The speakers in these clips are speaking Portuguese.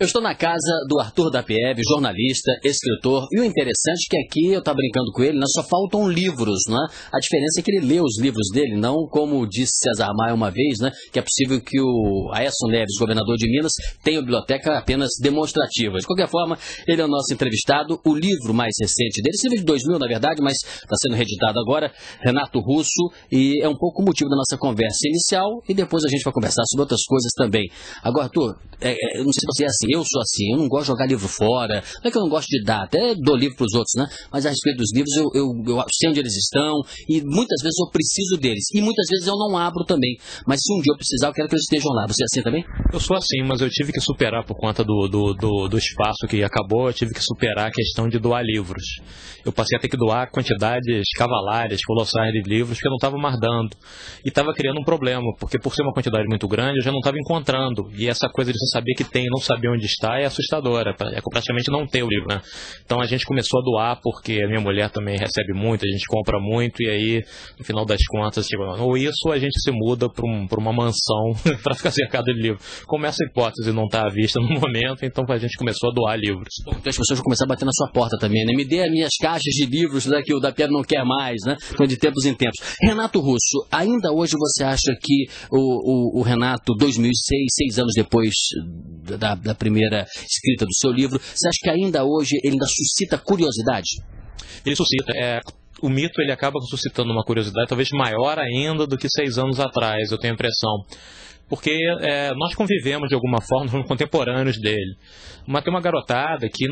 Eu estou na casa do Arthur da Pieve, jornalista, escritor, e o interessante é que aqui, eu estava brincando com ele, só faltam livros, né? A diferença é que ele lê os livros dele, não como disse César Maia uma vez, né? Que é possível que o Aécio Neves, governador de Minas, tenha uma biblioteca apenas demonstrativa. De qualquer forma, ele é o nosso entrevistado. O livro mais recente dele, esse livro de 2000, na verdade, mas está sendo reeditado agora, Renato Russo, e é um pouco o motivo da nossa conversa inicial, e depois a gente vai conversar sobre outras coisas também. Agora, Arthur, eu não sei se você é assim, eu sou assim, eu não gosto de jogar livro fora, não é que eu não gosto de dar, até dou livro para os outros, né? Mas a respeito dos livros, eu sei onde eles estão, e muitas vezes eu preciso deles, e muitas vezes eu não abro também, mas se um dia eu precisar, eu quero que eles estejam lá. Você é assim também? Eu sou assim, mas eu tive que superar por conta do espaço que acabou, eu tive que superar a questão de doar livros. Eu passei a ter que doar quantidades cavalares, colossais de livros que eu não estava mais dando, e estava criando um problema, porque por ser uma quantidade muito grande, eu já não estava encontrando, e essa coisa de você saber que tem e não saber onde está é assustadora, é praticamente não ter o livro, né? Então a gente começou a doar, porque a minha mulher também recebe muito, a gente compra muito, e aí, no final das contas, tipo, ou isso ou a gente se muda para uma mansão para ficar cercado de livros. Como essa hipótese não está à vista no momento, então a gente começou a doar livros. Bom, então as pessoas vão começar a bater na sua porta também, né? Me dê as minhas caixas de livros, né, que o da Pieve não quer mais, né? Então, de tempos em tempos. Renato Russo, ainda hoje você acha que o Renato, 2006, 6 anos depois da primeira escrita do seu livro, você acha que ainda hoje ele ainda suscita curiosidade? Ele suscita. O mito ele acaba suscitando uma curiosidade talvez maior ainda do que 6 anos atrás, eu tenho a impressão. Porque nós convivemos de alguma forma, somos contemporâneos dele. Mas tem uma garotada que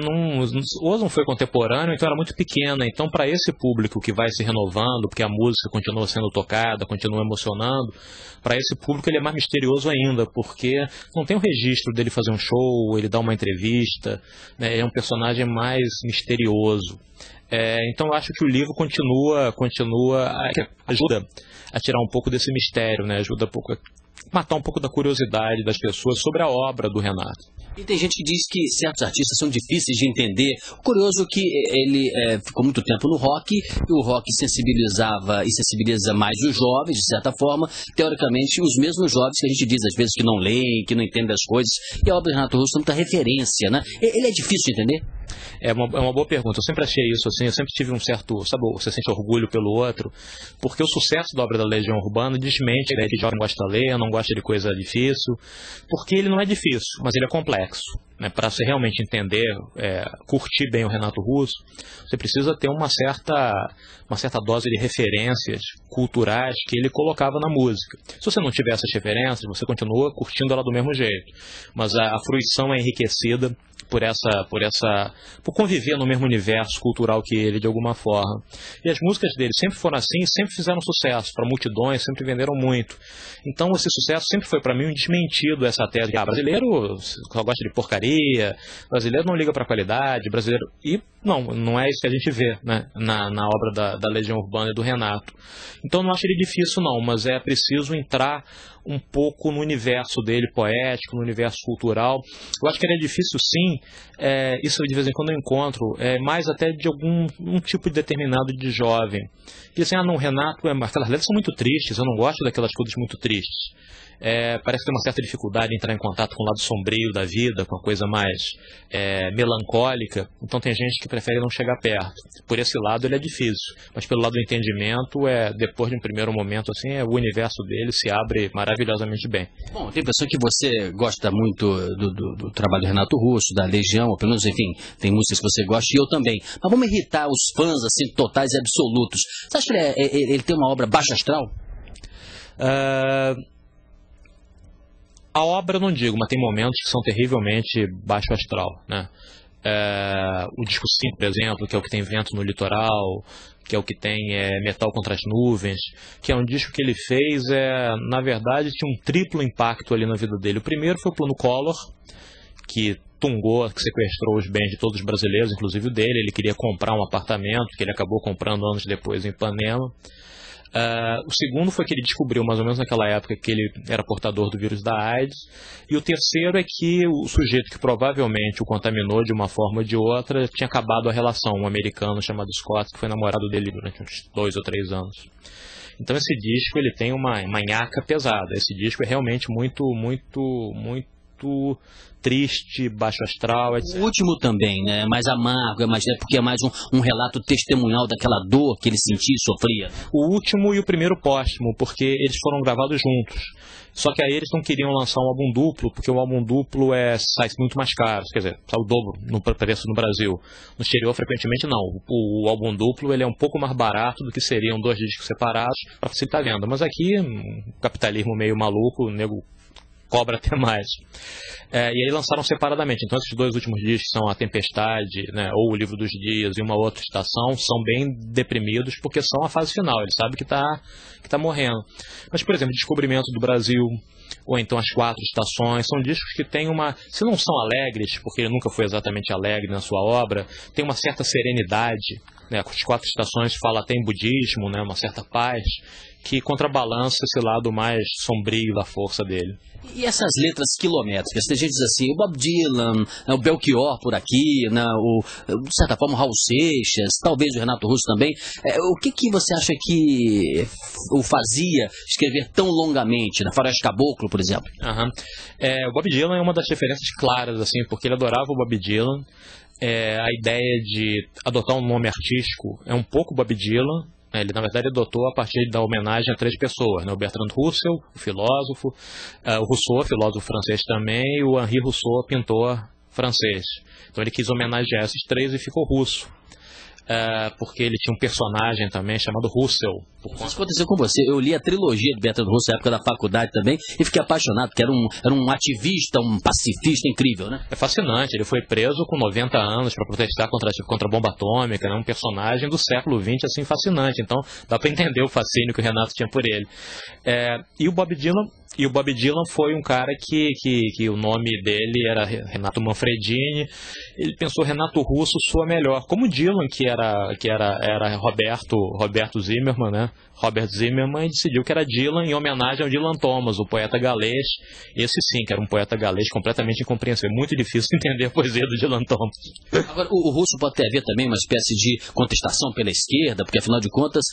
ou não foi contemporâneo, então era muito pequena. Então, para esse público que vai se renovando, porque a música continua sendo tocada, continua emocionando, para esse público ele é mais misterioso ainda, porque não tem um registro dele fazer um show, ele dar uma entrevista, né? É um personagem mais misterioso. Então eu acho que o livro ajuda a tirar um pouco desse mistério, né? Ajuda um pouco a matar um pouco da curiosidade das pessoas sobre a obra do Renato. E tem gente que diz que certos artistas são difíceis de entender. O curioso é que ele ficou muito tempo no rock, e o rock sensibilizava e sensibiliza mais os jovens, de certa forma, teoricamente os mesmos jovens que a gente diz às vezes que não leem, que não entendem as coisas, e a obra do Renato Russo tem muita referência, né? Ele é difícil de entender? É uma boa pergunta. Eu sempre achei isso assim, eu sempre tive um certo, sabe, você sente orgulho pelo outro, porque o sucesso da obra da Legião Urbana desmente a ideia que o jovem gosta de ler, não gosta de coisa difícil, porque ele não é difícil, mas ele é complexo. Para você realmente entender, curtir bem o Renato Russo, você precisa ter uma certa dose de referências culturais que ele colocava na música. Se você não tiver essas referências, você continua curtindo ela do mesmo jeito, mas a fruição é enriquecida por conviver no mesmo universo cultural que ele, de alguma forma. E as músicas dele sempre foram assim, sempre fizeram sucesso para multidões, sempre venderam muito. Então esse sucesso sempre foi para mim um desmentido, essa tese de brasileiro só gosta de porcaria, brasileiro não liga para qualidade, brasileiro... E não é isso que a gente vê, né, na obra da Legião Urbana e do Renato. Então não acho ele difícil não, mas é preciso entrar um pouco no universo dele poético, no universo cultural. Eu acho que ele é difícil sim, isso de vez em quando eu encontro, mais até de um tipo determinado de jovem. Que assim, não, o Renato, aquelas letras são muito tristes, eu não gosto daquelas coisas muito tristes. Parece ter uma certa dificuldade em entrar em contato com o lado sombrio da vida, com a coisa mais melancólica, então tem gente que prefere não chegar perto. Por esse lado ele é difícil, mas pelo lado do entendimento, depois de um primeiro momento assim, o universo dele se abre maravilhosamente bem. Bom, tem pessoa que você gosta muito do trabalho do Renato Russo, da Legião, ou pelo menos, enfim, tem músicas que você gosta, e eu também. Mas vamos irritar os fãs assim, totais e absolutos. Você acha que ele tem uma obra baixa astral? A obra eu não digo, mas tem momentos que são terrivelmente baixo astral, né? O disco 5, por exemplo, que é o que tem Vento no Litoral, que é o que tem Metal contra as Nuvens, que é um disco que ele fez, na verdade, tinha um triplo impacto ali na vida dele. O primeiro foi o Plano Collor, que que sequestrou os bens de todos os brasileiros, inclusive o dele. Ele queria comprar um apartamento, que ele acabou comprando anos depois em Ipanema. O segundo foi que ele descobriu, mais ou menos naquela época, que ele era portador do vírus da AIDS. E o terceiro é que o sujeito que provavelmente o contaminou de uma forma ou de outra tinha acabado a relação, um americano chamado Scott, que foi namorado dele durante uns 2 ou 3 anos. Então esse disco ele tem uma nhaca pesada. Esse disco é realmente muito, muito, muito muito triste, baixo astral, etc. O último também, né? Mais amargo, porque é mais um relato testemunhal daquela dor que ele sentia e sofria. O último e o primeiro póstumo, porque eles foram gravados juntos. Só que aí eles não queriam lançar um álbum duplo, porque o álbum duplo sai muito mais caro, quer dizer, sai o dobro no preço no Brasil. No exterior, frequentemente, não. O álbum duplo ele é um pouco mais barato do que seriam 2 discos separados para facilitar a venda. Mas aqui, capitalismo meio maluco, o nego cobra até mais. E aí lançaram separadamente. Então esses 2 últimos discos são A Tempestade, né, ou O Livro dos Dias e Uma Outra Estação, são bem deprimidos porque são a fase final. Ele sabe que tá morrendo. Mas, por exemplo, Descobrimento do Brasil, ou então As 4 Estações, são discos que têm se não são alegres, porque ele nunca foi exatamente alegre na sua obra, tem uma certa serenidade, né? As 4 Estações fala até em budismo, né? Uma certa paz, que contrabalança esse lado mais sombrio da força dele. E essas letras quilométricas? Tem gente que diz assim, o Bob Dylan, o Belchior por aqui, né, de certa forma o Raul Seixas, talvez o Renato Russo também. O que você acha que o fazia escrever tão longamente? Na Faroeste Caboclo, por exemplo? O Bob Dylan é uma das referências claras, assim, porque ele adorava o Bob Dylan. A ideia de adotar um nome artístico é um pouco Bob Dylan. Ele, na verdade, adotou a partir da homenagem a 3 pessoas, né? O Bertrand Russell, o filósofo, o Rousseau, filósofo francês também, e o Henri Rousseau, pintor francês. Então ele quis homenagear esses 3 e ficou Russo. Porque ele tinha um personagem também chamado Russell. Isso aconteceu com você. Eu li a trilogia do Bertrand Russell na época da faculdade também e fiquei apaixonado, porque era um ativista, um pacifista incrível, né? É fascinante. Ele foi preso com 90 anos para protestar contra a bomba atômica, né? Um personagem do século XX, assim, fascinante. Então dá para entender o fascínio que o Renato tinha por ele. E o Bob Dylan foi um cara que o nome dele era Renato Manfredini. Ele pensou Renato Russo soa melhor. Como Dylan, que era Roberto Zimmermann, né? Robert Zimmermann, e decidiu que era Dylan em homenagem ao Dylan Thomas, o poeta galês. Esse sim, que era um poeta galês completamente incompreensível. Muito difícil entender a poesia do Dylan Thomas. Agora, o Russo pode ter a ver também uma espécie de contestação pela esquerda, porque afinal de contas,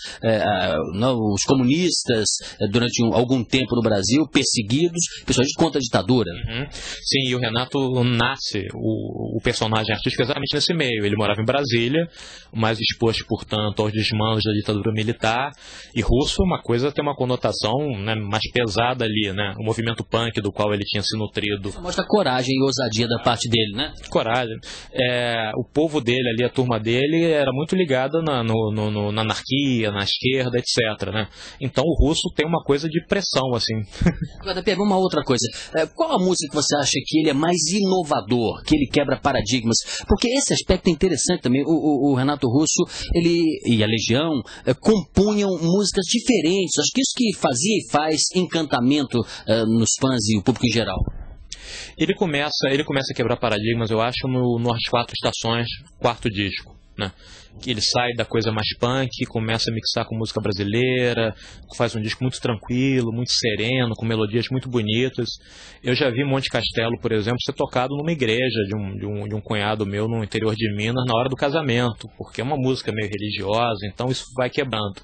os comunistas, durante algum tempo no Brasil, perseguidos, principalmente contra a ditadura. Sim, e o Renato nasce, o personagem artístico, exatamente nesse meio. Ele morava em Brasília, mais exposto, portanto, aos desmandos da ditadura militar. E Russo tem uma conotação, né, mais pesada ali, né? O movimento punk do qual ele tinha se nutrido. Isso mostra coragem e ousadia da parte dele, né? Coragem. O povo dele ali, a turma dele, era muito ligada na anarquia, na esquerda, etc, né? Então o Russo tem uma coisa de pressão, assim. Agora, pega uma outra coisa. Qual a música que você acha que ele é mais inovador, que ele quebra paradigmas? Porque esse aspecto é interessante também. O Renato Russo, ele e a Legião compunham músicas diferentes. Acho que isso que fazia e faz encantamento nos fãs e o público em geral. Ele começa a quebrar paradigmas, eu acho, nas 4 Estações, 4º disco, né? Ele sai da coisa mais punk, começa a mixar com música brasileira, faz um disco muito tranquilo, muito sereno, com melodias muito bonitas. Eu já vi Monte Castelo, por exemplo, ser tocado numa igreja de um cunhado meu no interior de Minas na hora do casamento, porque é uma música meio religiosa, então isso vai quebrando.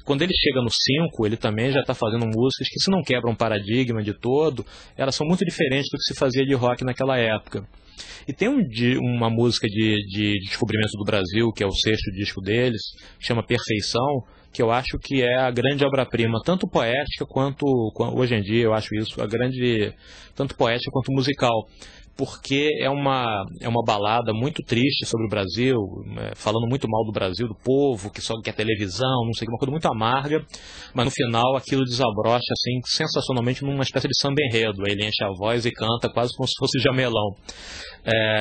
Quando ele chega no 5, ele também já está fazendo músicas que, se não quebram paradigma de todo, elas são muito diferentes do que se fazia de rock naquela época. E tem uma música de Descobrimento do Brasil, que é o 6º disco deles, que chama Perfeição, que eu acho que é a grande obra-prima, tanto poética quanto, hoje em dia eu acho isso, tanto poética quanto musical. Porque é uma balada muito triste sobre o Brasil, falando muito mal do Brasil, do povo, que só quer televisão, não sei, uma coisa muito amarga, mas no final aquilo desabrocha assim, sensacionalmente numa espécie de samba enredo. Aí ele enche a voz e canta quase como se fosse Jamelão.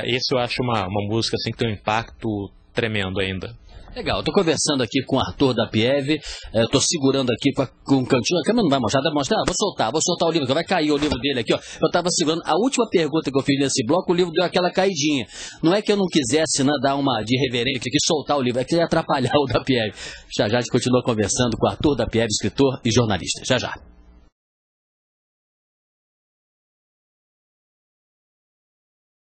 Esse eu acho uma música assim, que tem um impacto tremendo ainda. Legal, eu tô conversando aqui com o Arthur da Pieve, tô segurando aqui com um cantinho, a câmera não vai mostrar, vai mostrar? Vou soltar o livro, vai cair o livro dele aqui, ó. Eu tava segurando, a última pergunta que eu fiz nesse bloco, o livro deu aquela caidinha. Não é que eu não quisesse, né, dar uma de reverência aqui, soltar o livro, é que ia atrapalhar o da Pieve. Já a gente continua conversando com o Arthur da Pieve, escritor e jornalista. Já.